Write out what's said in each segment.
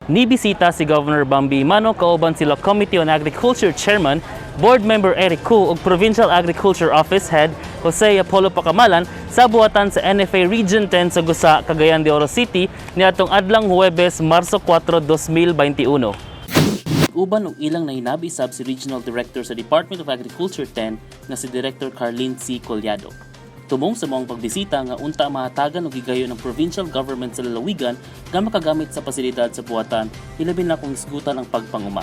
Nibisita si Governor Bambi Uban kauban sila Committee on Agriculture Chairman, Board Member Eric Koo ug Provincial Agriculture Office Head Jose Apollo Pacamalan sa buhatan sa Nfa-Region 10 sa Gusa, Cagayan de Oro City niadtong adlang Huwebes, Marso 4, 2021. Uban og ilang nahinabi sab si Regional Director sa Department of Agriculture 10 nga si Director Carlin C. Collado. Tumong sa mga pagbisita nga unta mahatagan og gigayo ng provincial government sa lalawigan nga makagamit sa pasilidad sa buhatan, ilabi na kung isgutan ang pagpanguma.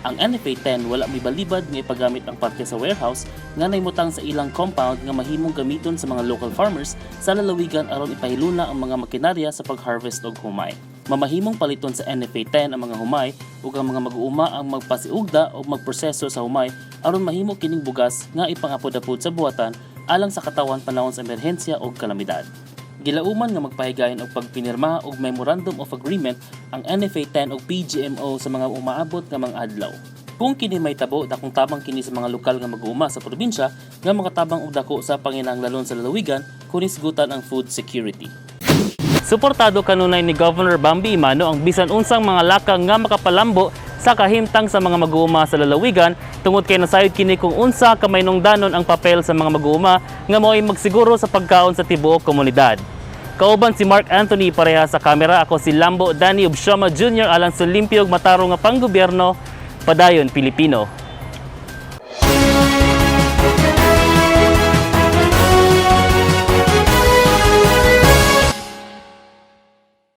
Ang NFA-10 wala mibalibad nga ipagamit ang parte sa warehouse nga naimutang sa ilang compound nga mahimong gamiton sa mga local farmers sa lalawigan aron ipahiluna ang mga makinarya sa pag-harvest og humay. Mamahimong paliton sa NFA-10 ang mga humay ug ang mga mag-uuma ang magpasiugda o magproseso sa humay aron mahimo kining bugas nga ipangapod-apod sa buhatan alang sa katawan panahon sa emerhensya o kalamidad. Gilauman nga magpahigayon og pagpinirma og Memorandum of Agreement ang NFA-10 o PGMO sa mga umaabot nga mga adlaw. Kung kini may tabo, dakong tabang kini sa mga lokal nga mag-uuma sa probinsya nga makatabang og dako sa panginahanglanon sa lalawigan kung isgutan ang food security. Suportado kanunay ni Governor Bambi Uban ang bisan unsang mga lakang nga makapalambo sa kahimtang sa mga mag-uuma sa lalawigan tungod kay nasayod kini kung unsa kamay nungdanon ang papel sa mga mag-uuma nga mo'y magsiguro sa pagkaon sa tibuok komunidad. Kauban si Mark Anthony pareha sa kamera, ako si Lambo Danny Ubshama Jr. alang sa limpyog matarong nga panggobyerno, padayon Pilipino.